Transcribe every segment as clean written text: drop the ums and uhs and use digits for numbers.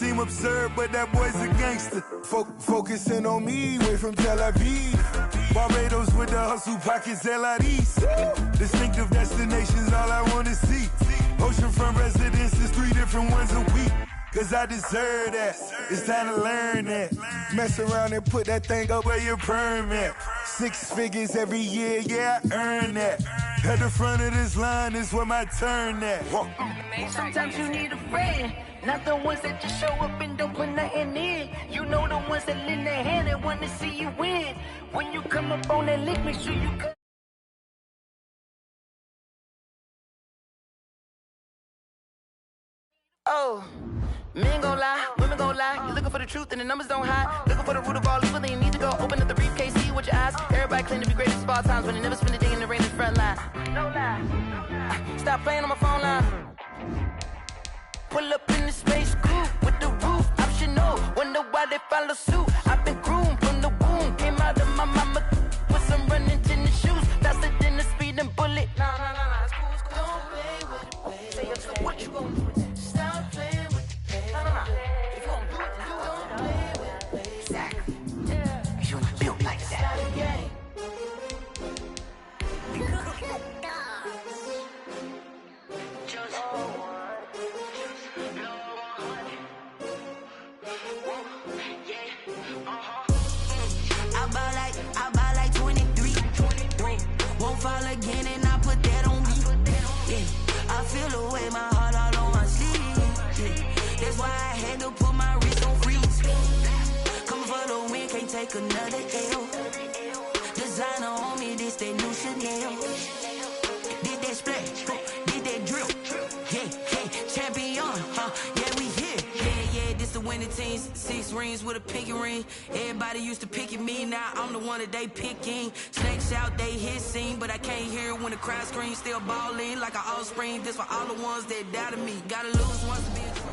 seem absurd, but that boy's a gangster. Focusing on me, way from Tel Aviv. Barbados with the hustle, pockets out east. Distinctive destinations, all I wanna see. Oceanfront residences, 3 different ones a week. Cause I deserve that, it's time to learn that. Mess around and put that thing up where your permit. 6 figures every year, yeah, I earn that. At the front of this line is where my turn at. Sometimes you need a friend, not the ones that just show up and don't put nothing in. You know the ones that lend their hand and want to see you win. When you come up on that lick, make sure you cut. Oh. Men gon' lie, women gon' lie. You're looking for the truth and the numbers don't hide. Looking for the root of all evil, then you need to go open up the briefcase, see with your eyes. Everybody claim to be great at small times, but they never spend a day in the rain in the front line. No lie. Stop playing on my phone line. Pull up in the space coupe with the roof optional. Wonder why they follow suit. I've been groomed from the womb. Came out of my mama with some running tennis shoes. Faster than the speeding bullet. No, it's cool, it's cool. Don't play with the pain. What you gon' do? Stop playing. If you gon' do it, then don't play with it. Exactly. Yeah. You built like that. I buy like 23. Won't fall again and I put that on me. Yeah. I feel the way my heart all on my sleeve. Yeah. That's why I had to put my wrist on freeze. Coming for the win, can't take another L. Designer on me, this that new Chanel. Did that splash, did that drill. Yeah, champion, yeah, we here. Yeah, this the winning teams. 6 rings with a pinky ring. Everybody used to picking me, now I'm the one that they picking. Snakes out, they hit scene, but I can't hear it when the crowd screams. Still balling like an offspring. This for all the ones that doubted me. Gotta lose once to be a true.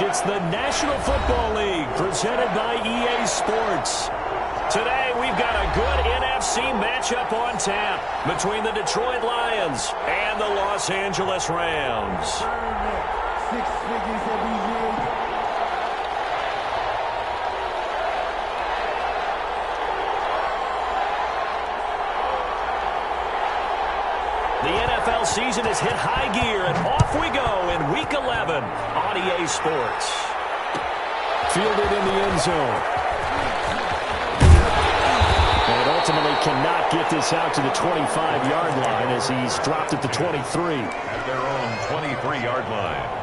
It's the National Football League presented by EA Sports. Today we've got a good NFC matchup on tap between the Detroit Lions and the Los Angeles Rams. 6 figures every year. The NFL season has hit high gear, and off we go in Week 11 on EA Sports. Fielded in the end zone. And ultimately cannot get this out to the 25-yard line as he's dropped at the 23. At their own 23-yard line.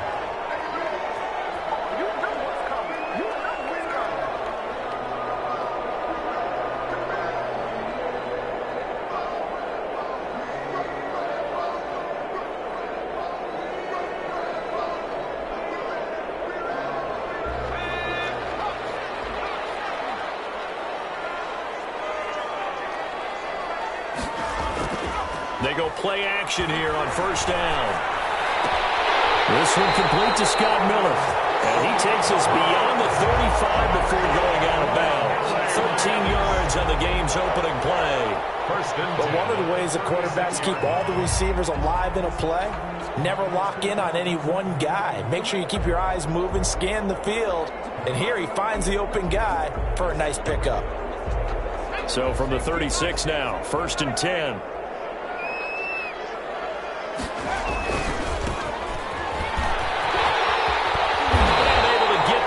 They go play action here on first down. This one complete to Scott Miller. And he takes us beyond the 35 before going out of bounds. 13 yards on the game's opening play. But one of the ways the quarterbacks keep all the receivers alive in a play, never lock in on any one guy. Make sure you keep your eyes moving, scan the field. And here he finds the open guy for a nice pickup. So from the 36 now, first and 10.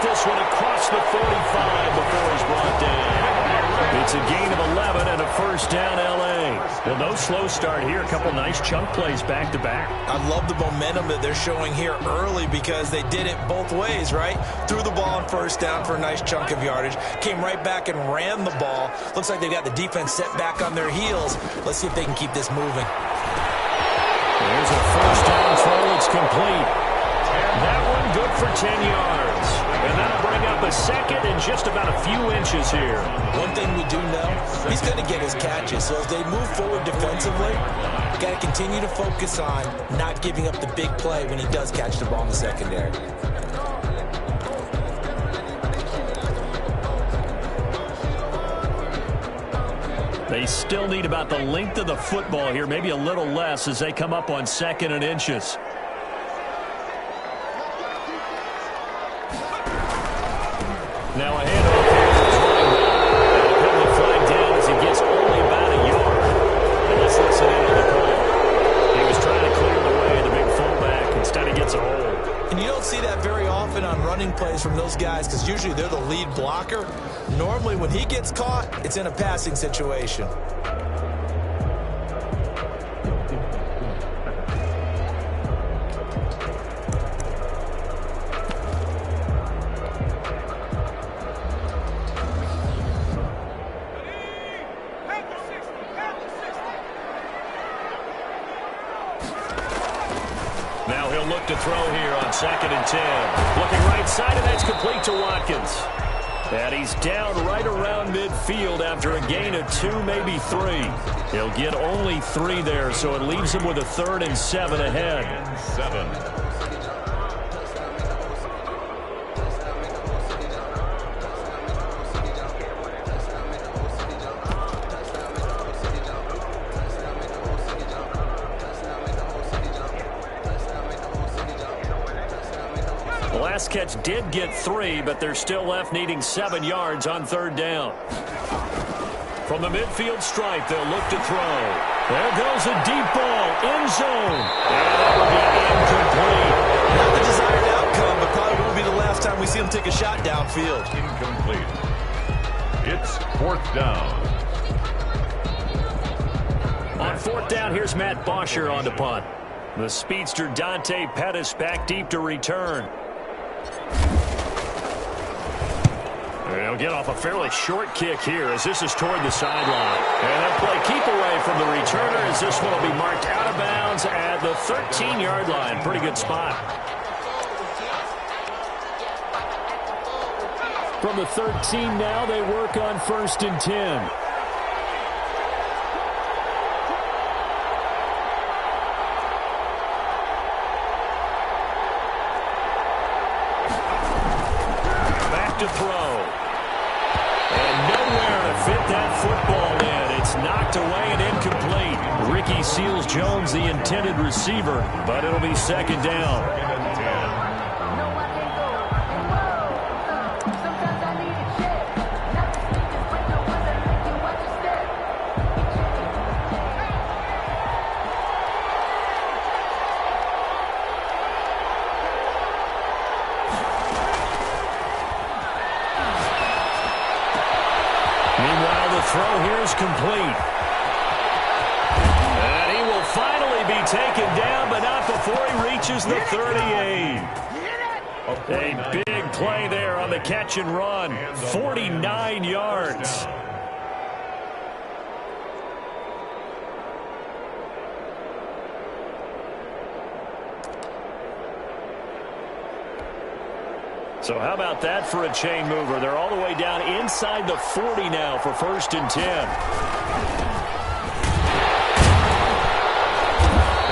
This one across the 45 before he's brought down. It's a gain of 11 and a first down, L.A. Well, no slow start here. A couple nice chunk plays back-to-back. I love the momentum that they're showing here early because they did it both ways, right? Threw the ball on first down for a nice chunk of yardage. Came right back and ran the ball. Looks like they've got the defense set back on their heels. Let's see if they can keep this moving. There's a first down throw. It's complete. That one good for 10 yards. And that'll bring up a second in just about a few inches here. One thing we do know, he's going to get his catches. So as they move forward defensively, got to continue to focus on not giving up the big play when he does catch the ball in the secondary. They still need about the length of the football here, maybe a little less as they come up on second and inches. Now a handoff here to his running back. And a penalty flag down as he gets only about a yard. And let's listen in on the call. He was trying to clear the way of the big fullback. Instead, he gets a hold. And you don't see that very often on running plays from those guys because usually they're the lead blocker. Normally, when he gets caught, it's in a passing situation. Now he'll look to throw here on 2nd and 10. Looking right side, and that's complete to Watkins. And he's down right around midfield after a gain of 2, maybe 3. He'll get only 3 there, so it leaves him with a 3rd and 7 ahead. 7. The last catch did get 3, but they're still left needing 7 yards on 3rd down. From the midfield stripe, they'll look to throw. There goes a deep ball, end zone. And that will be incomplete. Not the desired outcome, but probably won't be the last time we see him take a shot downfield. Incomplete. It's 4th down. On 4th down, here's Matt Bosher on the punt. The speedster Dante Pettis back deep to return. He'll get off a fairly short kick here as this is toward the sideline. And they'll play keep away from the returner as this one will be marked out of bounds at the 13-yard line. Pretty good spot. From the 13 now, they work on 1st and 10. To throw. And nowhere to fit that football in. It's knocked away and incomplete. Ricky Seals-Jones, the intended receiver, but it'll be 2nd down. Meanwhile, the throw here is complete. And he will finally be taken down, but not before he reaches the 38. A big play there on the catch and run. 49 yards. So how about that for a chain mover? They're all the way down inside the 40 now for 1st and 10.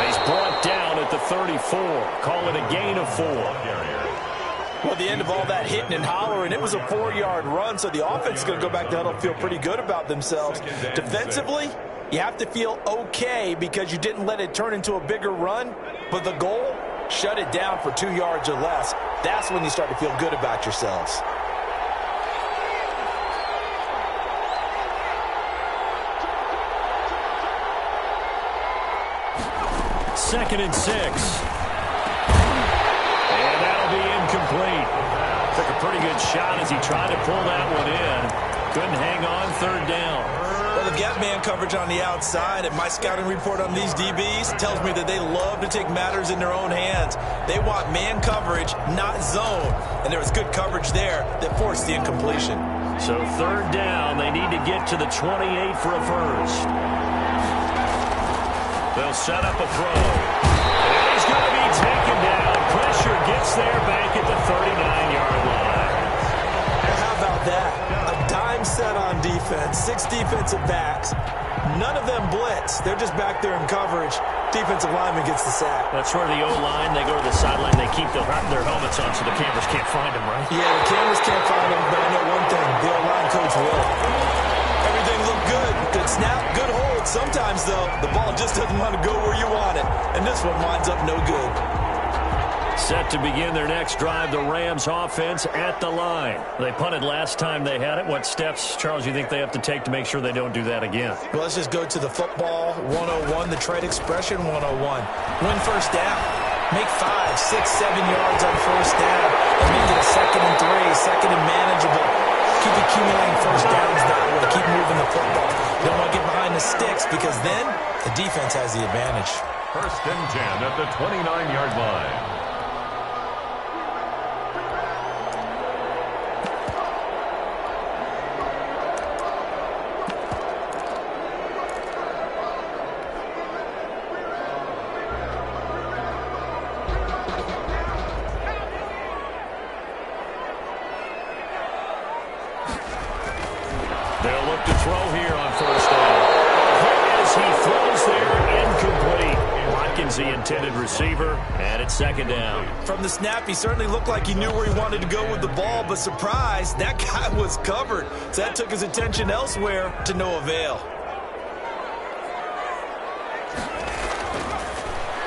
He's brought down at the 34. Call it a gain of 4. Well, at the end of all that hitting and hollering, it was a 4-yard run, so the offense is going to go back to huddle and feel pretty good about themselves. Defensively, you have to feel okay because you didn't let it turn into a bigger run, but the goal, shut it down for 2 yards or less. That's when you start to feel good about yourselves. Second and 6. And that'll be incomplete. Took a pretty good shot as he tried to pull that one in. Couldn't hang on 3rd down. Well, they've got man coverage on the outside, and my scouting report on these DBs tells me that they love to take matters in their own hands. They want man coverage, not zone. And there was good coverage there that forced the incompletion. So 3rd down, they need to get to the 28 for a first. They'll set up a throw. And he's going to be taken down. Pressure gets there back at the 39-yard line. How about that? A dime set on defense, 6 defensive backs. None of them blitz. They're just back there in coverage. Defensive lineman gets the sack. That's where the O-line, they go to the sideline, they keep their helmets on so the cameras can't find them, right? Yeah, the cameras can't find them, but I know one thing. The O-line coach will. Everything looked good. Good snap, good hold. Sometimes, though, the ball just doesn't want to go where you want it. And this one winds up no good. Set to begin their next drive, the Rams offense at the line. They punted last time they had it. What steps, Charles, you think they have to take to make sure they don't do that again? Well, let's just go to the football 101, the trade expression 101. Win first down. Make 5, 6, 7 yards on first down and make it a 2nd and 3, second and manageable. Keep accumulating first downs that way. Keep moving the football. You don't want to get behind the sticks because then the defense has the advantage. 1st and 10 at the 29-yard line. They'll look to throw here on first down. As he throws there, incomplete. Watkins, the intended receiver, and it's 2nd down. From the snap, he certainly looked like he knew where he wanted to go with the ball, but surprise, that guy was covered. So that took his attention elsewhere to no avail.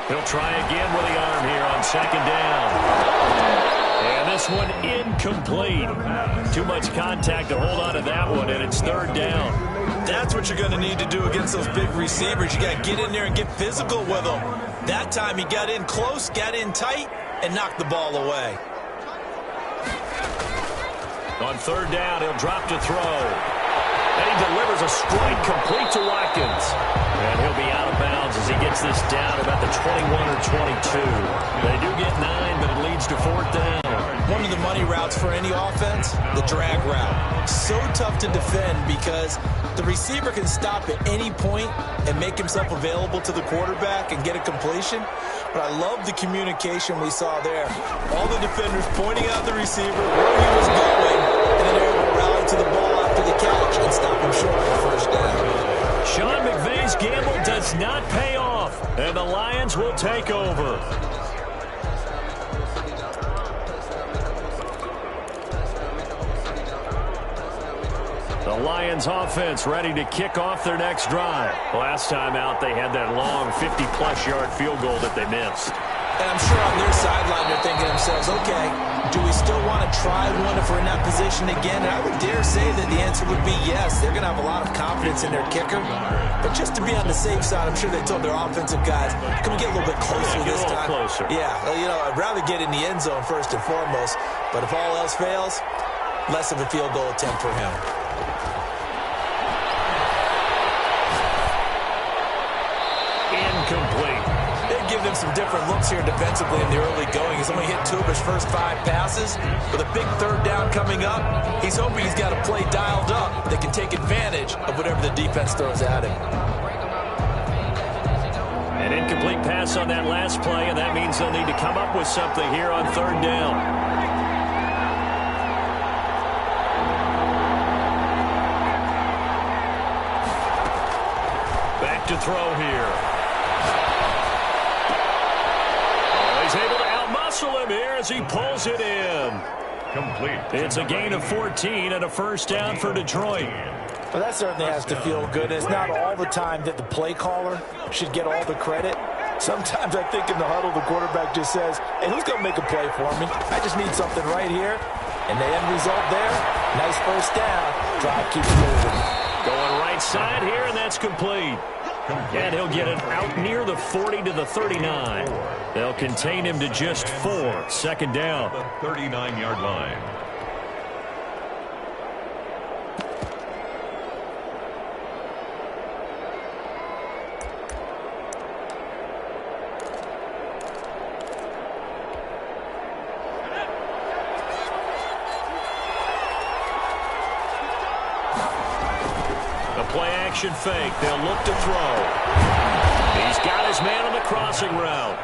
He'll try again with the arm here on 2nd down. And this one incomplete. Too much contact to hold on to that one, and it's 3rd down. That's what you're going to need to do against those big receivers. You got to get in there and get physical with them. That time he got in close, got in tight, and knocked the ball away. On 3rd down, he'll drop to throw. And he delivers a strike complete to Watkins. And he'll be out of bounds as he gets this down about the 21 or 22. They do get 9, but it leads to 4th down. One of the money routes for any offense, the drag route. So tough to defend because the receiver can stop at any point and make himself available to the quarterback and get a completion. But I love the communication we saw there. All the defenders pointing out the receiver, where he was going, and then they're able to rally to the ball after the catch and stop him short of the 1st down. Sean McVay's gamble does not pay off, and the Lions will take over. The Lions offense ready to kick off their next drive. Last time out, they had that long 50-plus yard field goal that they missed. And I'm sure on their sideline they're thinking to themselves, okay, do we still want to try one if we're in that position again? And I would dare say that the answer would be yes. They're going to have a lot of confidence in their kicker. But just to be on the safe side, I'm sure they told their offensive guys, can we get a little bit closer this time? Closer. Yeah, well, you know, I'd rather get in the end zone first and foremost. But if all else fails, less of a field goal attempt for him. Incomplete. They've given him some different looks here defensively in the early going. He's only hit 2 of his first 5 passes. With a big 3rd down coming up, he's hoping he's got a play dialed up that can take advantage of whatever the defense throws at him. An incomplete pass on that last play, and that means they'll need to come up with something here on 3rd down. Back to throw here. He's able to outmuscle him here as he pulls it in. Complete. It's a gain of 14 and a 1st down for Detroit. Well, that certainly has to feel good. It's not all the time that the play caller should get all the credit. Sometimes I think in the huddle, the quarterback just says, hey, who's going to make a play for me? I just need something right here. And the end result there, nice 1st down. Drive keeps moving. Going right side here, and that's complete. And he'll get it out near the 40 to the 39. They'll contain him to just 4. 2nd down. The 39-yard line. Play action fake. They'll look to throw. He's got his man on the crossing route.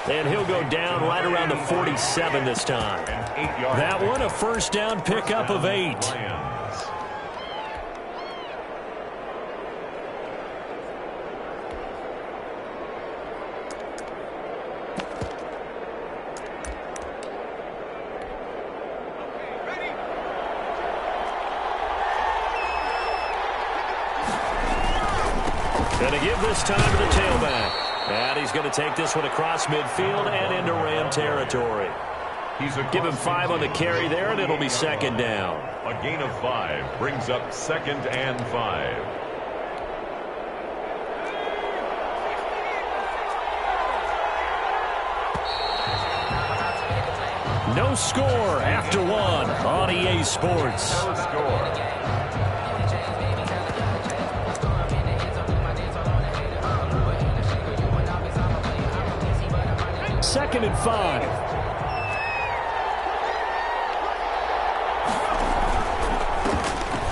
And he'll go down right around the 47 this time. That one, a 1st down pickup of 8. Going to give this time to the tailback. And he's going to take this one across midfield and into Ram territory. Give him 5 on the carry there, and it'll be second down. A gain of 5 brings up 2nd and 5. No score after 1 on EA Sports. No score. Second and 5.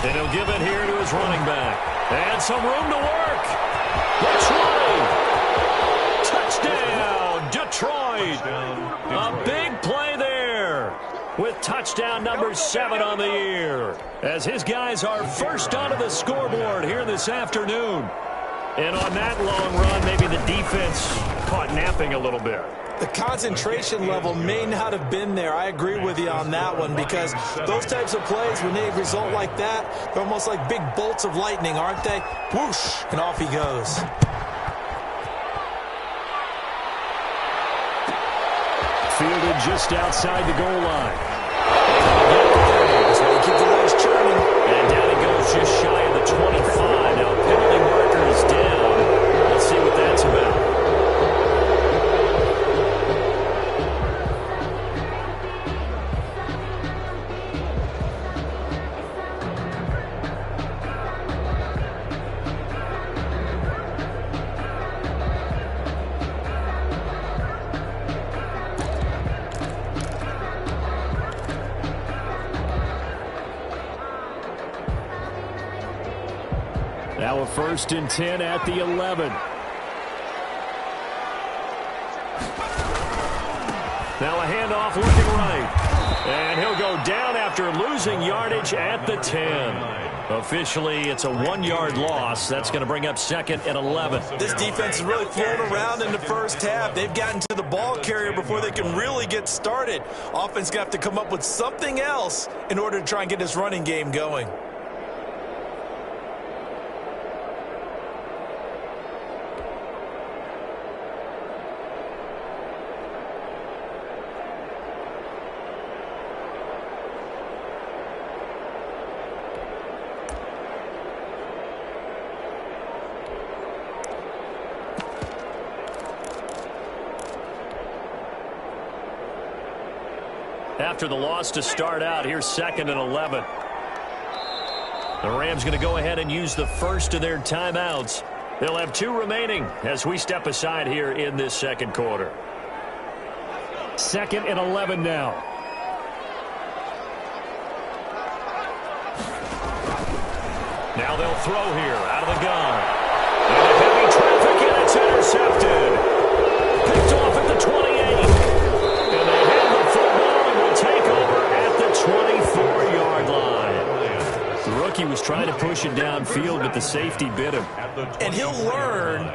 And he'll give it here to his running back. And some room to work. Detroit! Touchdown, Detroit! A big play there with touchdown number 7 on the year. As his guys are first onto the scoreboard here this afternoon. And on that long run, maybe the defense caught napping a little bit. The concentration level may not have been there. I agree with you on that one because those types of plays, when they result like that, they're almost like big bolts of lightning, aren't they? Whoosh, and off he goes. Fielded just outside the goal line. That's why you keep the legs churning. And down he goes just shy of the 25. Now penalty marker is down. Let's see what that's about. Now a 1st and 10 at the 11. Now a handoff looking right. And he'll go down after losing yardage at the 10. Officially, it's a 1-yard loss. That's going to bring up 2nd and 11. This defense has really flown around in the first half. They've gotten to the ball carrier before they can really get started. Offense got to come up with something else in order to try and get this running game going. After the loss to start out, here's 2nd and 11. The Rams going to go ahead and use the first of their timeouts. They'll have 2 remaining as we step aside here in this second quarter. 2nd and 11 now. Now they'll throw here out of the gun. And a heavy traffic, and it's intercepted. Picked off at the 28. And they have the football and will take over at the 24-yard line. The rookie was trying to push it downfield, but the safety bit him. And he'll learn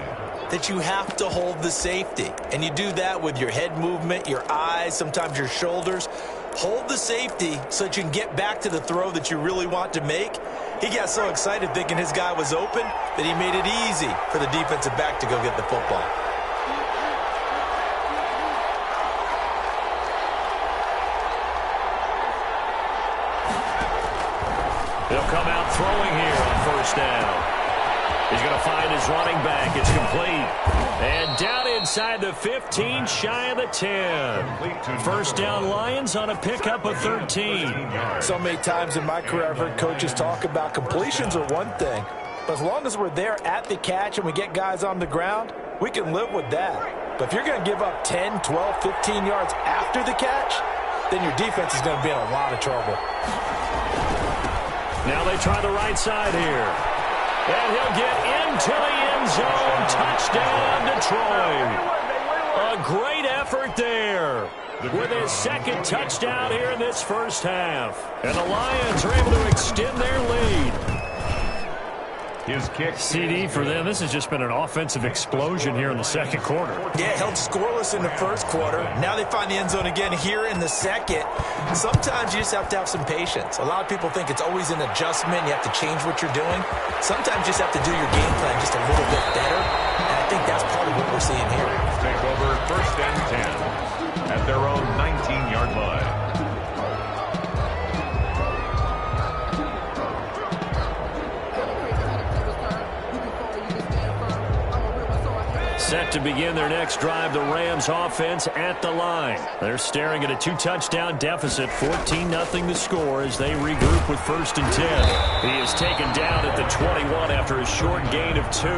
that you have to hold the safety. And you do that with your head movement, your eyes, sometimes your shoulders. Hold the safety so that you can get back to the throw that you really want to make. He got so excited thinking his guy was open that he made it easy for the defensive back to go get the football. He'll come out throwing here on 1st down. He's going to find his running back. It's complete. And down inside the 15, shy of the 10. 1st down Lions on a pickup of 13. So many times in my career I've heard coaches talk about completions are one thing, but as long as we're there at the catch and we get guys on the ground, we can live with that. But if you're going to give up 10, 12, 15 yards after the catch, then your defense is going to be in a lot of trouble. Now they try the right side here. And he'll get into the end zone. Touchdown, Detroit. A great effort there with his 2nd touchdown here in this first half. And the Lions are able to extend their lead. His kick. CD for them. This has just been an offensive explosion here in the second quarter. Yeah, held scoreless in the first quarter. Now they find the end zone again here in the second. Sometimes you just have to have some patience. A lot of people think it's always an adjustment. You have to change what you're doing. Sometimes you just have to do your game plan just a little bit better. And I think that's part of what we're seeing here. Take over 1st and 10 at their own 19-yard line. Set to begin their next drive, the Rams offense at the line. They're staring at a 2-touchdown deficit, 14-0 the score as they regroup with 1st and 10. He is taken down at the 21 after a short gain of 2.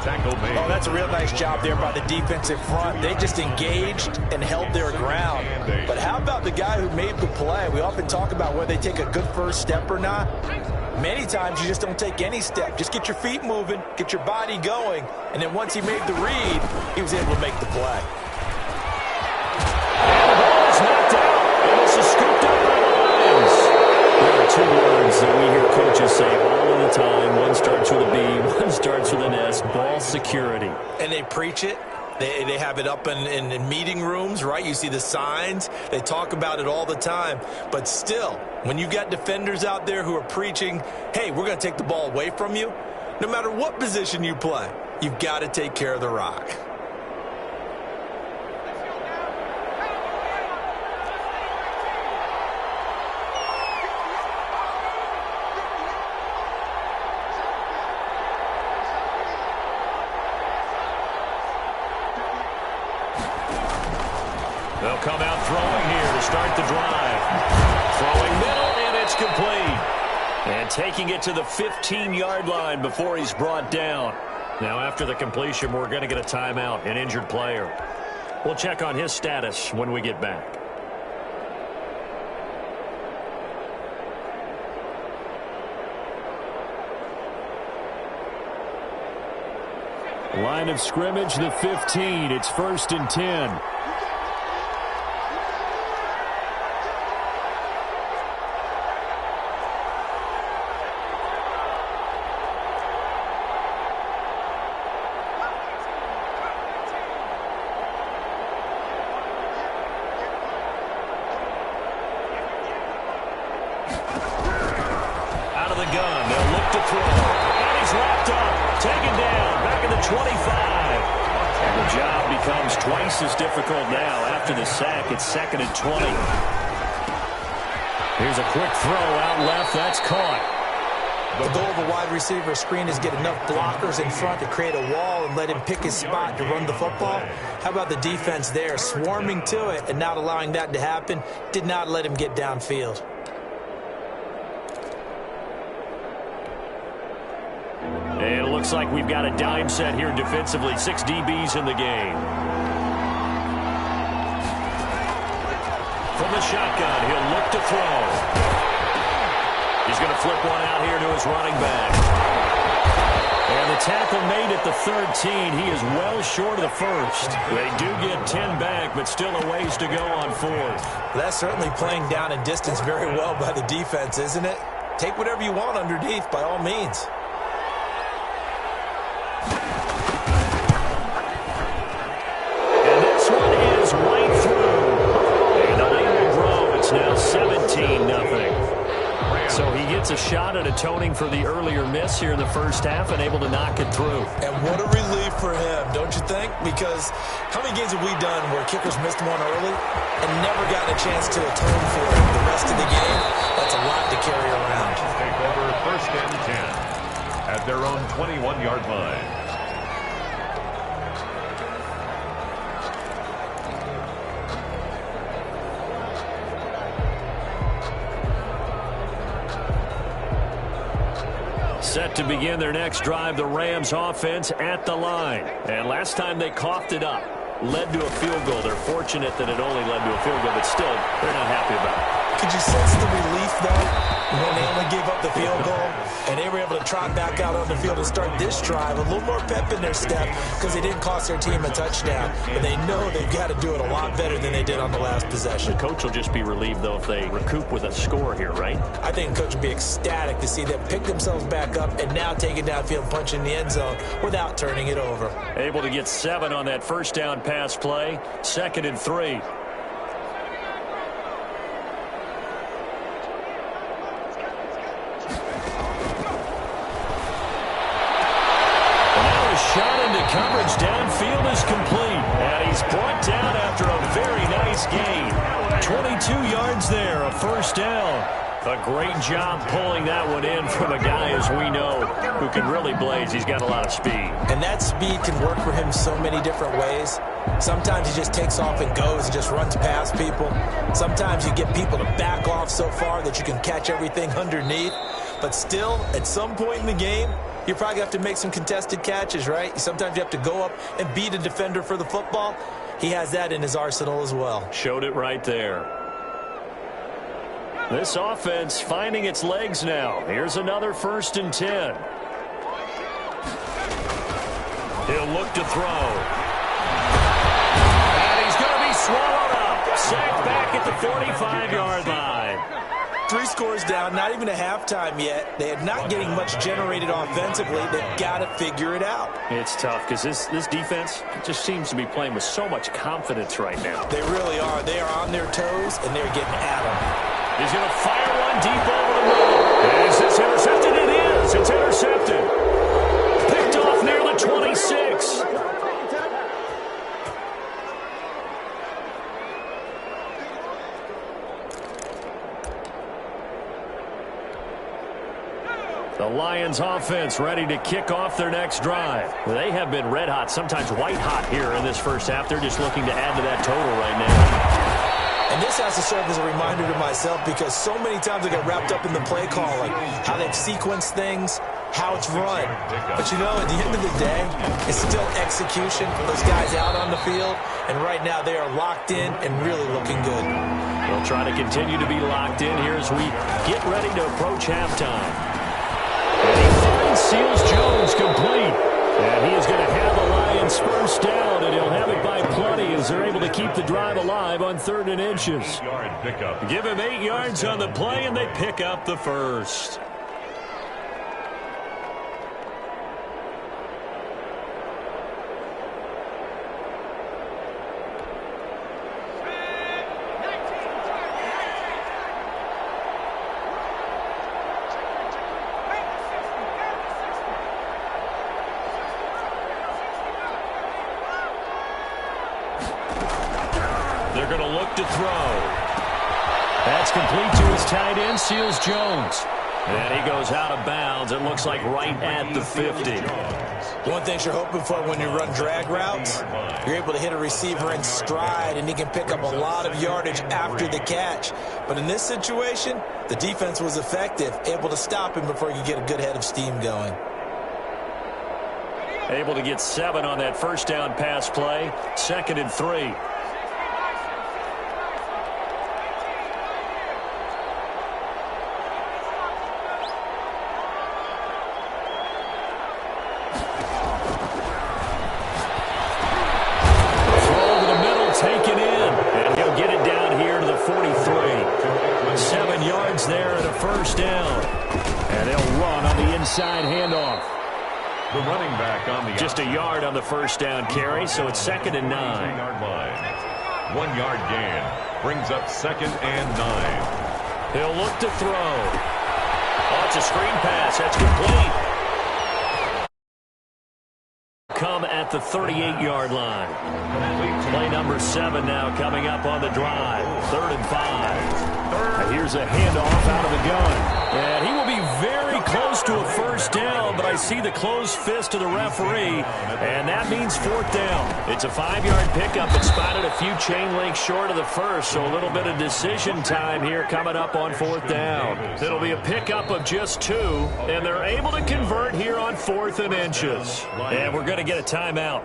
Tackle made. Oh, that's a real nice job there by the defensive front. They just engaged and held their ground. But how about the guy who made the play? We often talk about whether they take a good first step or not. Many times you just don't take any step. Just get your feet moving, get your body going, and then once he made the read, he was able to make the play. And the ball is knocked out, and this is scooped up by the Lions. There are 2 words that we hear coaches say all of the time. One starts with a B, one starts with an S, ball security. And they preach it. They have it up in meeting rooms, right? You see the signs. They talk about it all the time. But still, when you've got defenders out there who are preaching, hey, we're going to take the ball away from you, no matter what position you play, you've got to take care of the rock. They'll come out throwing here to start the drive. Throwing middle, and it's complete. And taking it to the 15-yard line before he's brought down. Now, after the completion, we're going to get a timeout, an injured player. We'll check on his status when we get back. Line of scrimmage, the 15. It's 1st and 10. Out of the gun, they'll look to throw. And he's wrapped up, taken down, back in the 25. And the job becomes twice as difficult now. After the sack, it's 2nd and 20. Here's a quick throw out left, that's caught. The goal of a wide receiver screen is get enough blockers in front to create a wall and let him pick his spot to run the football. How about the defense there, swarming to it and not allowing that to happen? Did not let him get downfield. And it looks like we've got a dime set here defensively. 6 DBs in the game. From the shotgun, he'll look to throw. He's going to flip one out here to his running back. And the tackle made at the 13. He is well short of the first. They do get 10 back, but still a ways to go on 4th. That's certainly playing down in distance very well by the defense, isn't it? Take whatever you want underneath, by all means. And this one is right through. And the lead will grow. It's now 17-0. So he gets a shot at atoning for the earlier miss here in the first half and able to knock it through. And what a relief for him, don't you think? Because how many games have we done where kickers missed one early and never gotten a chance to atone for it the rest of the game? That's a lot to carry around. Take over 1st and 10 at their own 21-yard line. Set to begin their next drive, the Rams offense at the line. And last time they coughed it up, led to a field goal. They're fortunate that it only led to a field goal, but still, they're not happy about it. Could you sense the relief, though, when they only gave up the field goal and they were able to trot back out on the field and start this drive, a little more pep in their step because they didn't cost their team a touchdown. But they know they've got to do it a lot better than they did on the last possession. The coach will just be relieved, though, if they recoup with a score here, right? I think the coach will be ecstatic to see them pick themselves back up and now take it downfield, punch in the end zone without turning it over. Able to get 7 on that first down pass play. 2nd and 3. Coverage yards there, a first down. A great job pulling that one in from a guy, as we know, who can really blaze. He's got a lot of speed. And that speed can work for him so many different ways. Sometimes he just takes off and goes and just runs past people. Sometimes you get people to back off so far that you can catch everything underneath. But still, at some point in the game, you probably have to make some contested catches, right? Sometimes you have to go up and beat a defender for the football. He has that in his arsenal as well. Showed it right there. This offense finding its legs now. Here's another 1st and 10. He'll look to throw. And he's going to be swallowed up. Sacked back at the 45-yard line. 3 scores down, not even a halftime yet. They are not getting much generated offensively. They've got to figure it out. It's tough because this defense just seems to be playing with so much confidence right now. They really are. They are on their toes, and they're getting at them. He's going to fire one deep over the middle. Is this intercepted? It is. It's intercepted. Picked off near the 26. The Lions offense ready to kick off their next drive. They have been red hot, sometimes white hot here in this first half. They're just looking to add to that total right now. And this has to serve as a reminder to myself because so many times I get wrapped up in the play calling, how they've sequenced things, how it's run. But, you know, at the end of the day, it's still execution. Those guys out on the field, and right now they are locked in and really looking good. They'll try to continue to be locked in here as we get ready to approach halftime. And he finds Seals-Jones complete. And he is going to have the Lions first down, and he'll have it by plenty as they're able to keep the drive alive on 3rd and inches. Give him 8 yards on the play, and they pick up the first. They're going to look to throw. That's complete to his tight end, Seals-Jones. And he goes out of bounds. It looks like right at the 50. One thing you're hoping for when you run drag routes, you're able to hit a receiver in stride, and he can pick up a lot of yardage after the catch. But in this situation, the defense was effective, able to stop him before he could get a good head of steam going. Able to get 7 on that first down pass play. 2nd and 3. Taken in, and he'll get it down here to the 43. 7 yards there and a first down. And they'll run on the inside handoff. The running back on the just a yard on the first down carry, so it's 2nd and 9. 1 yard gain brings up 2nd and 9. He'll look to throw. Oh, it's a screen pass. That's complete. Come at the 38-yard line. Play number 7 now coming up on the drive. 3rd and 5. And here's a handoff out of the gun. And he will be very close to a first down, but I see the closed fist of the referee, and that means 4th down. It's a 5-yard pickup. It spotted a few chain links short of the first, so a little bit of decision time here coming up on 4th down. It'll be a pickup of just 2, and they're able to convert here on 4th and inches. And we're going to get a timeout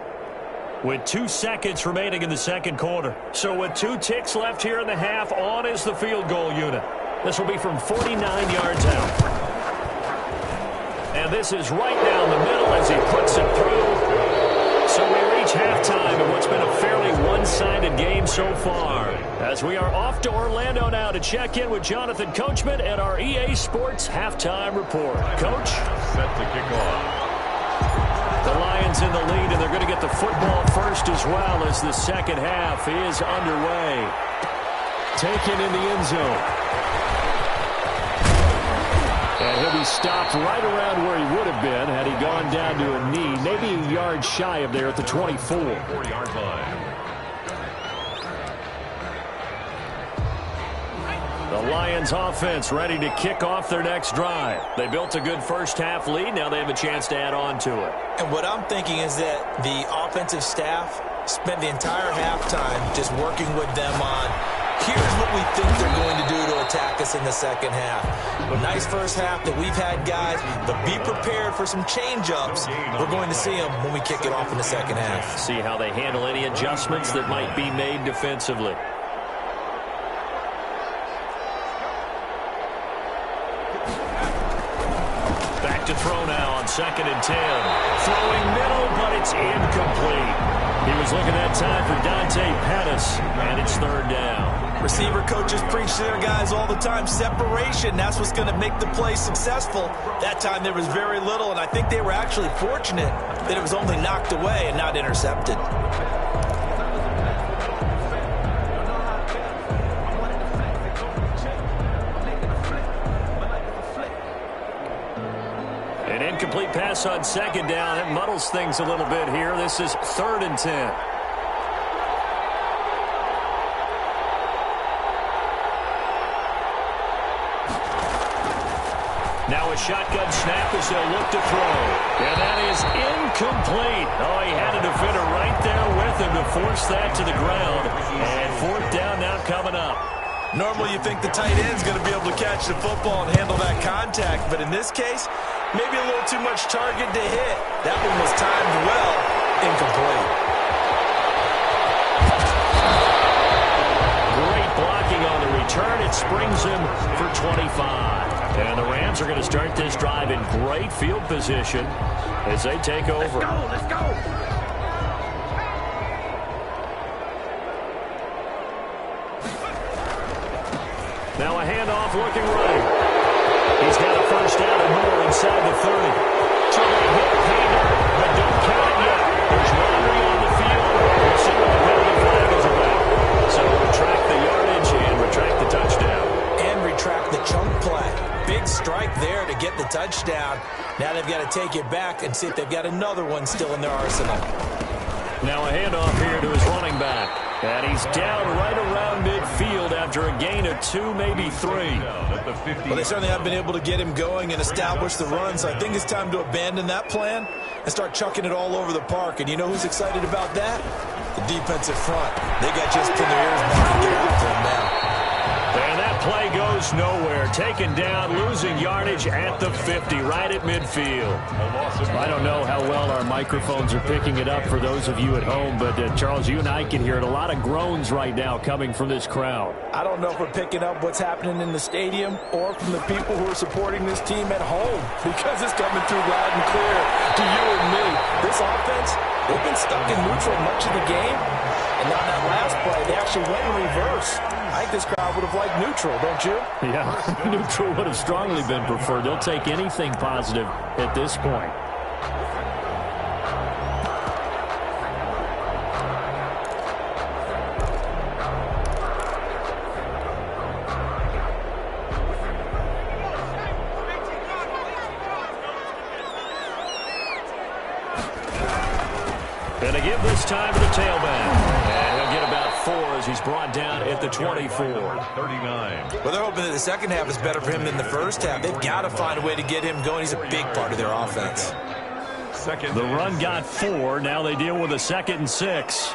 with 2 seconds remaining in the second quarter. So with 2 ticks left here in the half, on is the field goal unit. This will be from 49 yards out. And this is right down the middle as he puts it through. So we reach halftime in what's been a fairly one-sided game so far. As we are off to Orlando now to check in with Jonathan Coachman and our EA Sports halftime report. Coach? Set to kick off. The Lions in the lead, and they're going to get the football first as well as the second half is underway. Taken in the end zone. And he'll be stopped right around where he would have been had he gone down to a knee, maybe a yard shy of there at the 24. 4-yard line. The Lions offense ready to kick off their next drive. They built a good first half lead. Now they have a chance to add on to it. And what I'm thinking is that the offensive staff spent the entire halftime just working with them on, here's what we think they're going to do to attack us in the second half. A nice first half that we've had, guys, but be prepared for some change-ups. We're going to see them when we kick it off in the second half. See how they handle any adjustments that might be made defensively. Back to throw now on 2nd and 10. Throwing middle, but it's incomplete. He was looking that time for Dante Pettis, and it's 3rd down. Receiver coaches preach to their guys all the time, separation. That's what's going to make the play successful. That time there was very little, and I think they were actually fortunate that it was only knocked away and not intercepted. An incomplete pass on 2nd down. It muddles things a little bit here. This is 3rd and 10. Now a shotgun snap as they'll look to throw. And that is incomplete. Oh, he had a defender right there with him to force that to the ground. And 4th down now coming up. Normally you think the tight end's going to be able to catch the football and handle that contact, but in this case, maybe a little too much target to hit. That one was timed well, incomplete. Great blocking on the return. It springs him for 25. And the Rams are going to start this drive in great field position as they take over. Let's go. Now a handoff looking right. He's got a 1st down and more inside the 30. Trying to hit Payner, but don't count it yet. There's Rodri on the field. We'll see what the penalty flag is about. So retract the yardage and retract the touchdown. And retract the chunk play. Big strike there to get the touchdown. Now they've got to take it back and see if they've got another one still in their arsenal. Now a handoff here to his running back. And he's down right around midfield after a gain of 2, maybe 3. Well, they certainly have been able to get him going and establish the run, so I think it's time to abandon that plan and start chucking it all over the park. And you know who's excited about that? The defensive front. They got just pin their ears back and get after him now. And that play goes nowhere. Taken down, losing yardage at the 50, right at midfield. I don't know how well our microphones are picking it up for those of you at home, but Charles, you and I can hear it. A lot of groans right now coming from this crowd. I don't know if we're picking up what's happening in the stadium or from the people who are supporting this team at home, because it's coming through loud and clear to you and me. This offense, they've been stuck in neutral much of the game, and on that last play, they actually went in reverse. I think this crowd would have liked neutral, don't you? Yeah, neutral would have strongly been preferred. They'll take anything positive at this point. And to give this time to the tailback. And he'll get about 4 as he's brought down at the 24. 39. Well, they're hoping that the second half is better for him than the first half. They've got to find a way to get him going. He's a big part of their offense. The run got 4. Now they deal with a 2nd and 6. A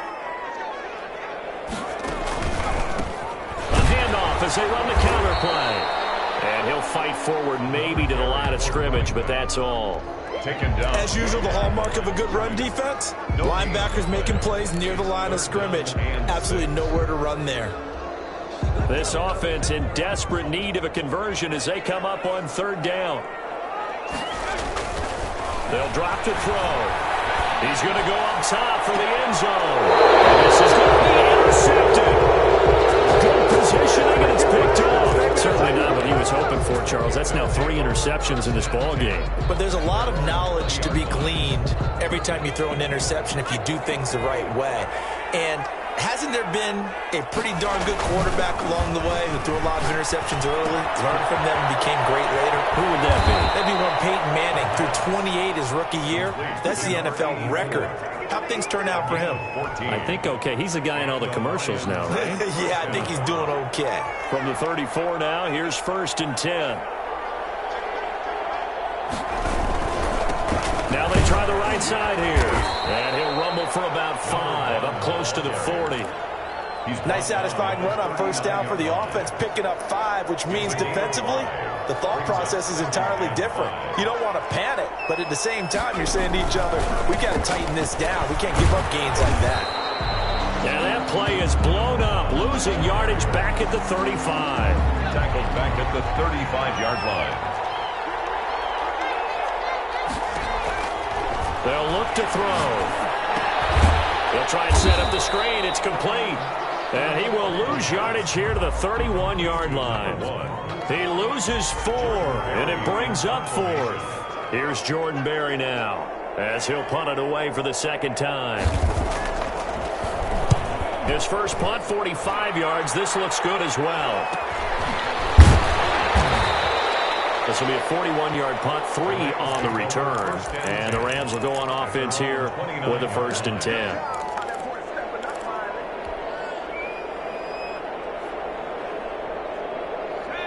handoff as they run the counter play. And he'll fight forward maybe to the line of scrimmage, but that's all. Taken down. As usual, the hallmark of a good run defense, linebackers making plays near the line of scrimmage. Absolutely nowhere to run there. This offense in desperate need of a conversion as they come up on 3rd down. They'll drop to throw. He's going to go up top for the end zone. This is going to be intercepted. Good positioning, and it's picked up. Certainly not what he was hoping for, Charles. That's now 3 interceptions in this ball game. But there's a lot of knowledge to be gleaned every time you throw an interception if you do things the right way. And hasn't there been a pretty darn good quarterback along the way who threw a lot of interceptions early, learned from them, and became great later? Who would that be? That'd be one Peyton Manning threw 28 his rookie year. That's the NFL record. How'd things turn out for him? I think okay. He's the guy in all the commercials now, right? Yeah, I think he's doing okay. From the 34 now, here's 1st and 10. Now they try the right side here. And he'll rumble for about 5, up close to the 40. Nice satisfying run on 1st down for the offense, picking up 5, which means defensively, the thought process is entirely different. You don't want to panic, but at the same time, you're saying to each other, we got to tighten this down. We can't give up gains like that. And that play is blown up, losing yardage back at the 35. Tackled back at the 35-yard line. They'll look to throw. They'll try and set up the screen. It's complete. And he will lose yardage here to the 31-yard line. He loses 4, and it brings up 4th. Here's Jordan Berry now, as he'll punt it away for the 2nd time. His first punt, 45 yards. This looks good as well. This will be a 41-yard punt, 3 on the return. And the Rams will go on offense here with a 1st and 10.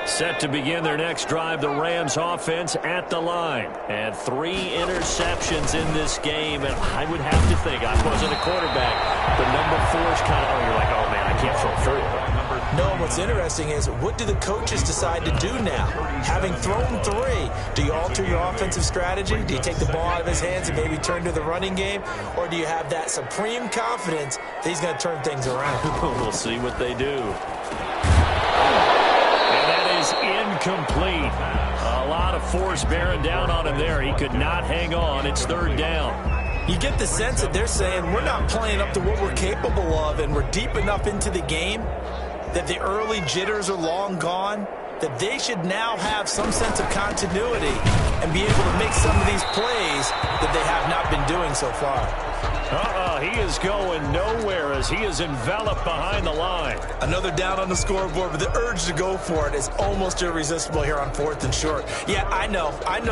Set to begin their next drive, the Rams offense at the line. And 3 interceptions in this game. And I would have to think, I wasn't a quarterback, the number 4 is kind of, you're like, oh, man, I can't throw 4. No, what's interesting is, what do the coaches decide to do now? Having thrown 3, do you alter your offensive strategy? Do you take the ball out of his hands and maybe turn to the running game? Or do you have that supreme confidence that he's going to turn things around? We'll see what they do. Incomplete. A lot of force bearing down on him there. He could not hang on. It's 3rd down. You get the sense that they're saying we're not playing up to what we're capable of, and we're deep enough into the game that the early jitters are long gone, that they should now have some sense of continuity and be able to make some of these plays that they have not been doing so far. He is going nowhere as he is enveloped behind the line. Another down on the scoreboard, but the urge to go for it is almost irresistible here on 4th and short. Yeah, I know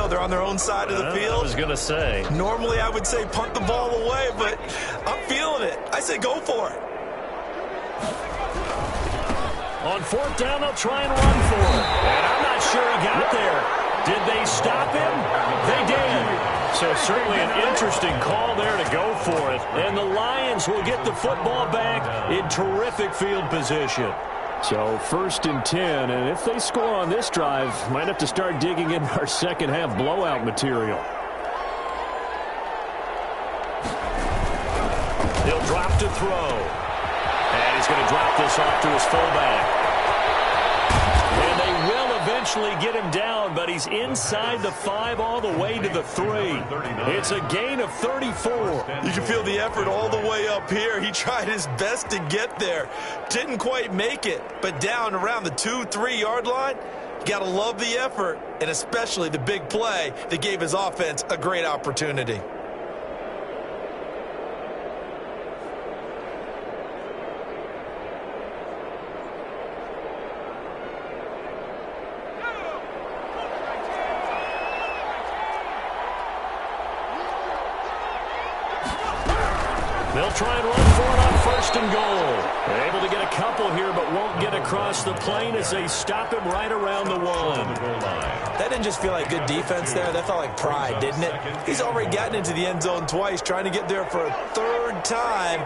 they're on their own side of the field. I was going to say. Normally I would say punt the ball away, but I'm feeling it. I say go for it. On 4th down, they'll try and run for it. And I'm not sure he got there. Did they stop him? They did. So certainly an interesting call there to go for it. And the Lions will get the football back in terrific field position. So 1st and 10, and if they score on this drive, might have to start digging in our second half blowout material. He'll drop to throw. And he's going to drop this off to his fullback. And they will eventually get him down, but he's inside the 5 all the way to the 3. It's a gain of 34. You can feel the effort all the way up here. He tried his best to get there. Didn't quite make it, but down around the 2-3 yard line, you got to love the effort, and especially the big play that gave his offense a great opportunity. They'll try and run for it on 1st and goal. They're able to get a couple here, but won't get across the plane as they stop him right around the 1. That didn't just feel like good defense there. That felt like pride, didn't it? He's already gotten into the end zone twice, trying to get there for a 3rd time.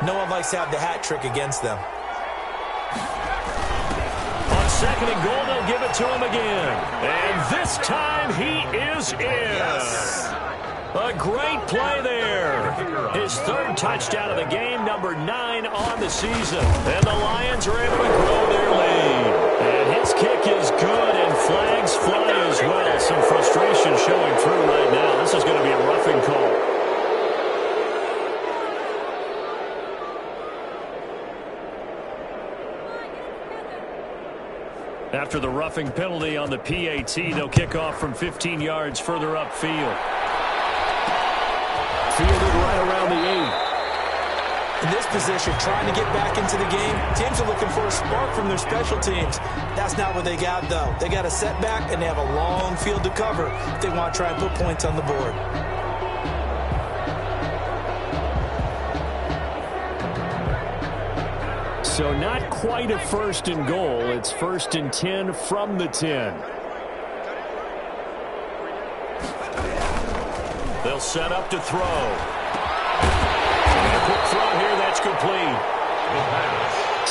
No one likes to have the hat trick against them. On 2nd and goal, they'll give it to him again. And this time he is in. Yes. A great play there. His 3rd touchdown of the game, number 9 on the season. And the Lions are able to grow their lead. And his kick is good, and flags fly as well. Some frustration showing through right now. This is going to be a roughing call. After the roughing penalty on the PAT, they'll kick off from 15 yards further upfield. Fielded right around the 8. In this position, trying to get back into the game, teams are looking for a spark from their special teams. That's not what they got, though. They got a setback, and they have a long field to cover if they want to try and put points on the board. So not quite a first and goal. It's 1st and 10 from the 10. They'll set up to throw. And a quick throw here, that's complete.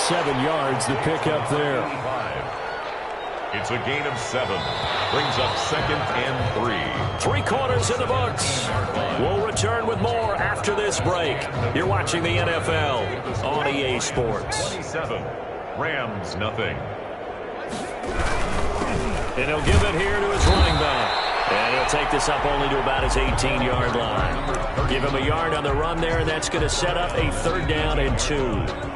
7 yards, the pickup there. It's a gain of 7. Brings up 2nd and 3. 3 quarters in the books. We'll return with more after this break. You're watching the NFL on EA Sports. 27. Rams nothing. And he'll give it here to his running back. And he'll take this up only to about his 18-yard line. Give him a yard on the run there, and that's going to set up a 3rd down and 2.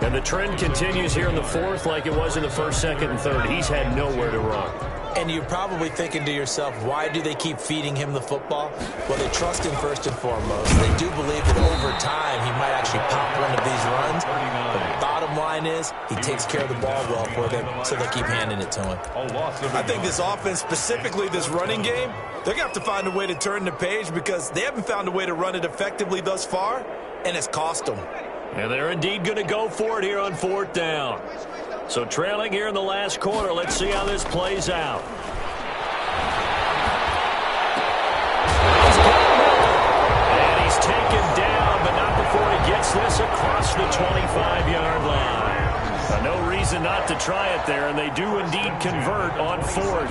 And the trend continues here in the 4th like it was in the 1st, 2nd, and 3rd. He's had nowhere to run. And you're probably thinking to yourself, why do they keep feeding him the football? Well, they trust him first and foremost. They do believe that over time he might actually pop one of these runs. The bottom line is he takes care of the ball well for them, so they keep handing it to him. I think this offense, specifically this running game, they're going to have to find a way to turn the page because they haven't found a way to run it effectively thus far, and it's cost them. And they're indeed going to go for it here on 4th down. So trailing here in the last quarter, let's see how this plays out. And he's taken down, but not before he gets this across the 25-yard line. No reason not to try it there, and they do indeed convert on 4th.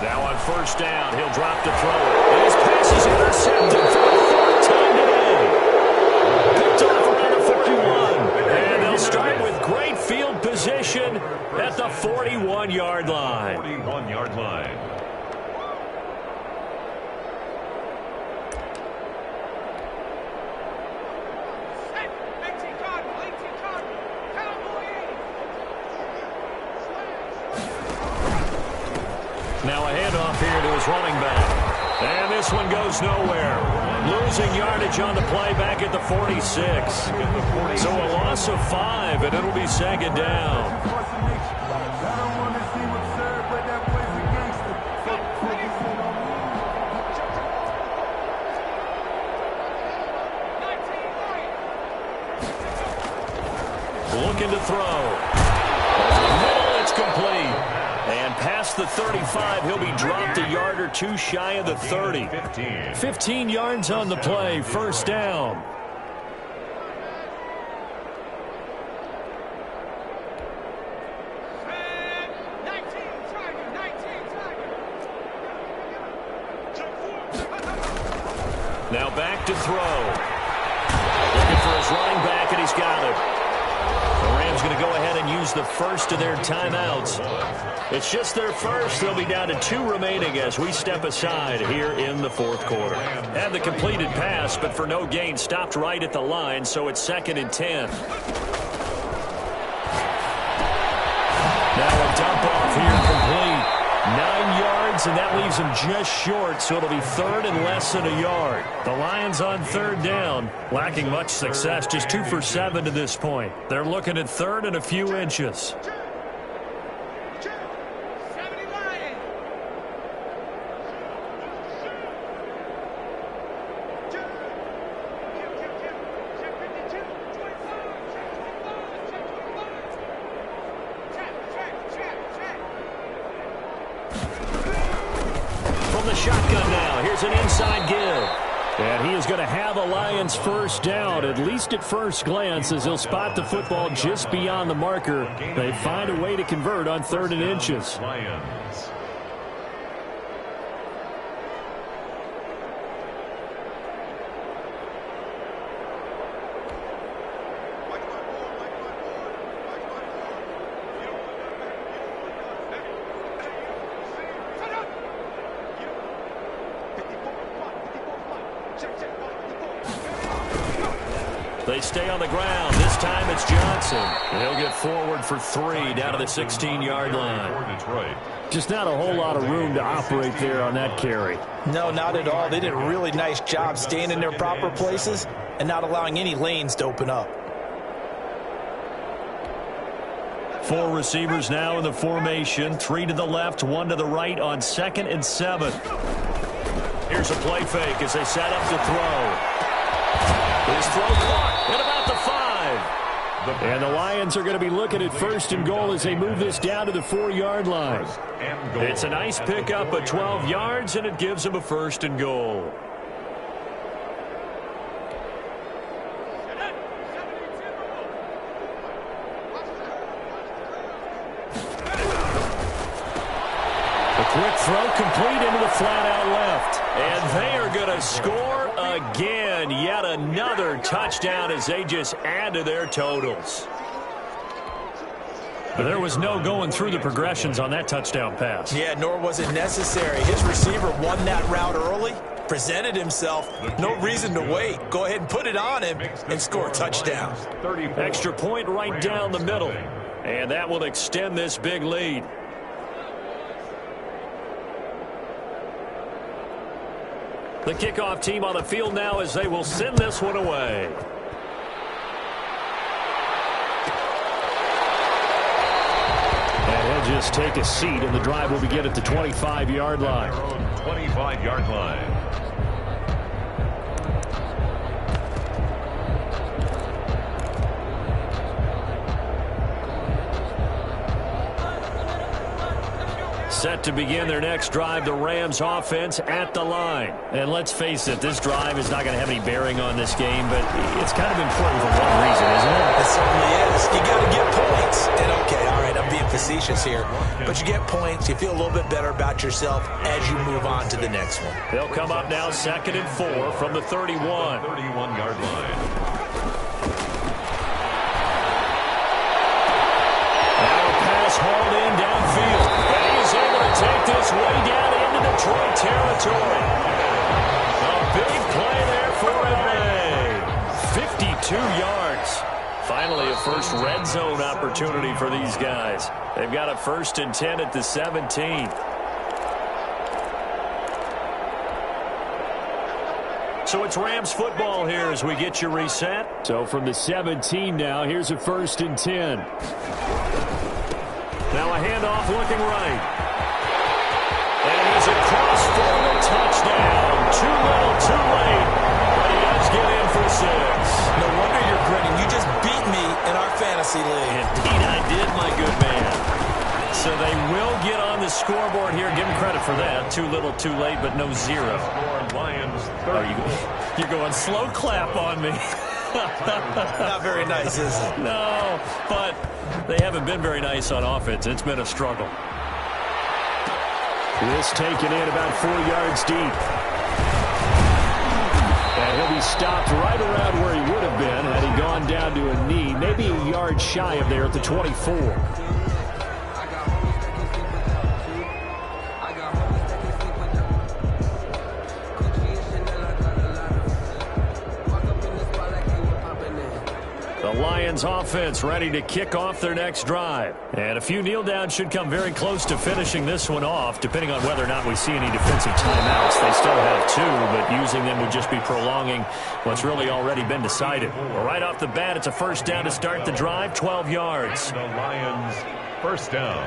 Now on 1st down, he'll drop to throw it. And his pass is intercepted for the 4th time today. Picked off around the 41. And they'll start with great field position at the 41-yard line. 41-yard line. Now a handoff here to his running back. And this one goes nowhere. Losing yardage on the play back at the 46. So a loss of 5, and it'll be 2nd down. Looking to throw. Middle, it's complete. And past the 35, he'll be dropped a yard or 2 shy of the 30. 15 yards on the play, 1st down. Now back to throw. Looking for his running back, and he's got it. The Rams going to go ahead and use the first of their timeouts. It's just their first. They'll be down to 2 remaining as we step aside here in the 4th quarter. And the completed pass, but for no gain, stopped right at the line, so it's 2nd and 10. Now a dump off here complete. 9 yards, and that leaves him just short, so it'll be 3rd and less than a yard. The Lions on 3rd down, lacking much success, just 2 for 7 to this point. They're looking at 3rd and a few inches. Shotgun now. Here's an inside give. And he is going to have a Lions 1st down, at least at first glance, as he'll spot the football just beyond the marker. They find a way to convert on 3rd and inches. Lions. They stay on the ground. This time it's Johnson. He'll get forward for 3 down to the 16-yard line. Just not a whole lot of room to operate there on that carry. No, not at all. They did a really nice job staying in their proper places and not allowing any lanes to open up. 4 receivers now in the formation. 3 to the left, 1 to the right on 2nd and 7. Here's a play fake as they set up to throw. His throw caught at about the 5. And the Lions are going to be looking at 1st and goal as they move this down to the 4-yard line. It's a nice pickup of 12 yards, and it gives them a 1st and goal. A quick throw complete into the flat out left. And they are going to score again. Yet another touchdown as they just add to their totals. But there was no going through the progressions on that touchdown pass. Yeah, nor was it necessary. His receiver won that route early, presented himself. No reason to wait. Go ahead and put it on him and score a touchdown. Extra point right down the middle. And that will extend this big lead. The kickoff team on the field now as they will send this one away. And he'll just take a seat, and the drive will begin at the 25-yard line. 25-yard line. Set to begin their next drive, the Rams offense at the line. And let's face it, this drive is not going to have any bearing on this game, but it's kind of important for one reason, isn't it? It certainly is. You got to get points. And okay, all right, I'm being facetious here. But you get points, you feel a little bit better about yourself as you move on to the next one. They'll come up now 2nd and 4 from the 31. 31-yard line. Hauled in downfield. And he's able to take this way down into Detroit territory. A big play there for LA. 52 yards. Finally a first red zone opportunity for these guys. They've got a 1st and 10 at the 17. So it's Rams football here as we get you reset. So from the 17 now, here's a 1st and 10. Now a handoff looking right. And he's across for the touchdown. Too little, too late. But he does get in for 6. No wonder you're grinning. You just beat me in our fantasy league. Indeed I did, my good man. So they will get on the scoreboard here. Give him credit for that. Too little, too late, but no 0. You're going slow clap on me. Not very nice, is it? No, but they haven't been very nice on offense. It's been a struggle. This taken in about 4 yards deep. And he'll be stopped right around where he would have been had he gone down to a knee, maybe a yard shy of there at the 24. Lions offense ready to kick off their next drive. And a few kneel downs should come very close to finishing this one off, depending on whether or not we see any defensive timeouts. They still have 2, but using them would just be prolonging what's really already been decided. Well, right off the bat, it's a 1st down to start the drive, 12 yards. The Lions, 1st down.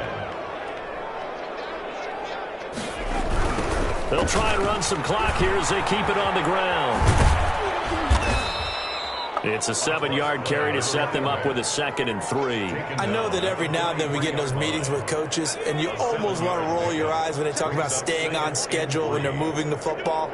They'll try and run some clock here as they keep it on the ground. It's a 7-yard carry to set them up with a 2nd and 3. I know that every now and then we get in those meetings with coaches, and you almost want to roll your eyes when they talk about staying on schedule when they're moving the football.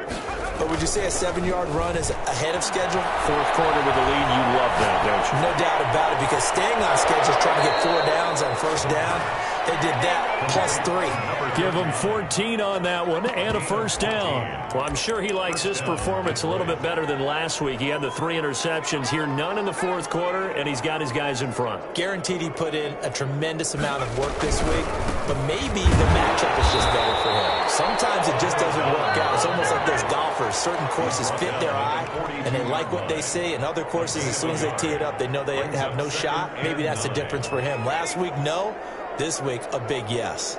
But would you say a 7-yard run is ahead of schedule? 4th quarter with the lead, you love that, don't you? No doubt about it, because staying on schedule is trying to get 4 downs on 1st down. They did that plus 3. Give him 14 on that one and a 1st down. Well, I'm sure he likes his performance a little bit better than last week. He had the 3 interceptions here, none in the 4th quarter, and he's got his guys in front. Guaranteed he put in a tremendous amount of work this week, but maybe the matchup is just better for him. Sometimes it just doesn't work out. It's almost like those golfers course. Certain courses fit their eye, and they like what they see. And other courses, as soon as they tee it up, they know they have no shot. Maybe that's the difference for him. Last week, no. This week, a big yes.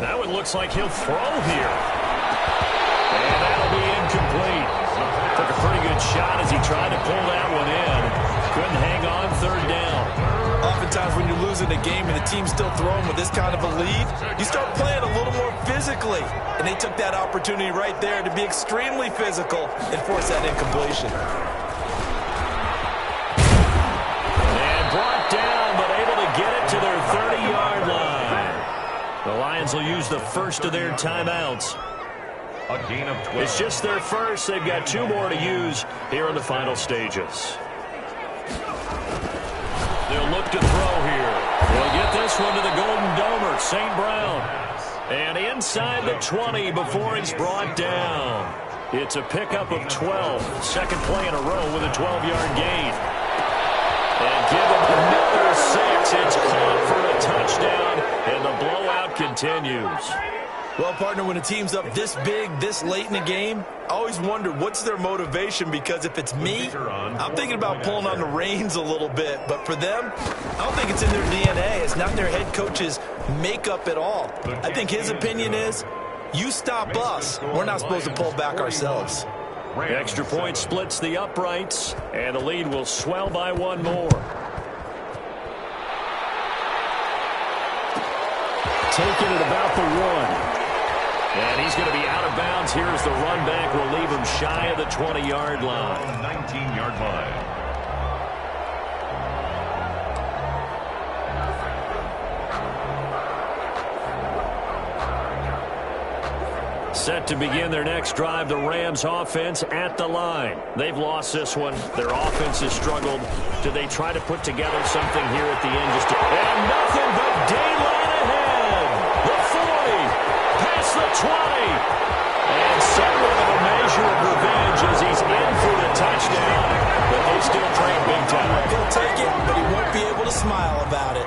That one looks like he'll throw here. And that'll be incomplete. Took a pretty good shot as he tried to pull that one in. Couldn't hang on, third down. Oftentimes when you're losing a game and the team's still throwing with this kind of a lead, you start playing a little more physically. And they took that opportunity right there to be extremely physical and force that incompletion. And brought down, but able to get it to their 30-yard line. The Lions will use the first of their timeouts. A gain of 12. It's just their first. They've got 2 more to use here in the final stages. They'll look to throw here. They'll get this one to the Golden Domer, St. Brown. And inside the 20 before he's brought down. It's a pickup of 12. Second play in a row with a 12-yard gain. And give him another 6. It's caught for a touchdown, and the blowout continues. Well, partner, when a team's up this big, this late in the game, I always wonder what's their motivation, because if it's me, I'm thinking about pulling on the reins a little bit. But for them, I don't think it's in their DNA. It's not their head coach's makeup at all. I think his opinion is, you stop us. We're not supposed to pull back ourselves. Extra point splits the uprights, and the lead will swell by 1 more. Taking it about the 1. And he's going to be out of bounds. Here's the run back. Will leave him shy of the 20-yard line. 19-yard line. Set to begin their next drive, the Rams offense at the line. They've lost this one. Their offense has struggled. Do they try to put together something here at the end? And nothing but daylight ahead. The 40, past the 20. And somewhat of a measure of revenge as he's in for the touchdown. But they still train big time. He'll take it, but he won't be able to smile about it.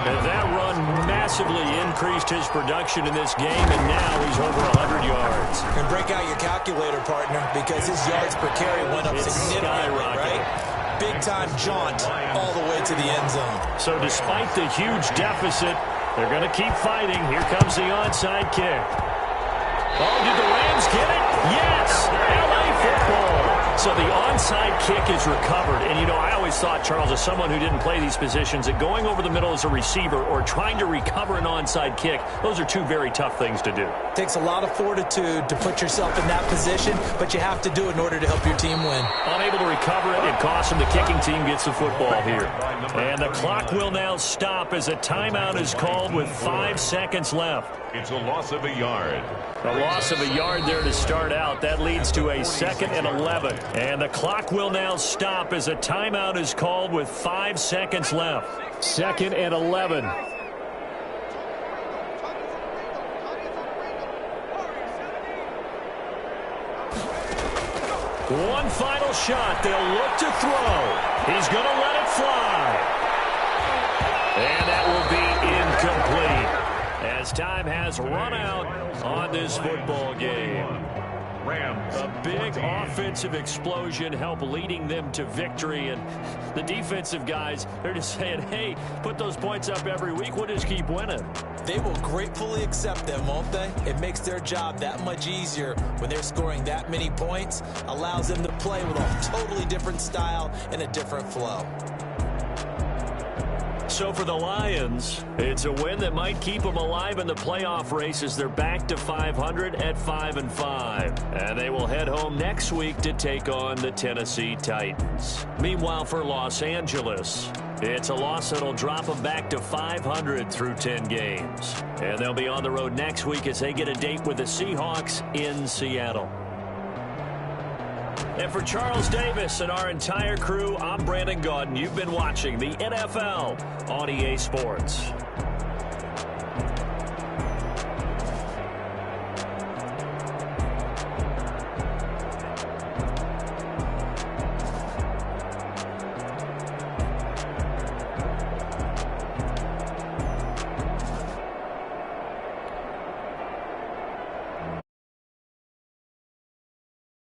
And that run massively increased his production in this game, and now he's over 100 yards. And break out your calculator, partner, because his yards per carry went up significantly, right? Big-time jaunt all the way to the end zone. So despite the huge deficit, they're going to keep fighting. Here comes the onside kick. Oh, did the Rams get it? Yes! LA football. So the onside kick is recovered. And, you know, I always thought, Charles, as someone who didn't play these positions, that going over the middle as a receiver or trying to recover an onside kick, those are 2 very tough things to do. It takes a lot of fortitude to put yourself in that position, but you have to do it in order to help your team win. Unable to recover it, it costs him. The kicking team gets the football here. And the clock will now stop as a timeout is called with 5 seconds left. It's a loss of a yard. A loss of a yard there to start out. That leads to a 2nd and 11. And the clock will now stop as a timeout is called with 5 seconds left. 2nd and 11. One final shot. They'll look to throw. He's going to let it fly. And that will be incomplete, as time has run out on this football game. Rams. A big offensive explosion helped leading them to victory. And the defensive guys, they're just saying, hey, put those points up every week. We'll just keep winning. They will gratefully accept them, won't they? It makes their job that much easier when they're scoring that many points. Allows them to play with a totally different style and a different flow. So for the Lions, it's a win that might keep them alive in the playoff race as they're back to 500 at 5-5. And they will head home next week to take on the Tennessee Titans. Meanwhile, for Los Angeles, it's a loss that'll drop them back to 500 through 10 games. And they'll be on the road next week as they get a date with the Seahawks in Seattle. And for Charles Davis and our entire crew, I'm Brandon Gaudin. You've been watching the NFL on EA Sports.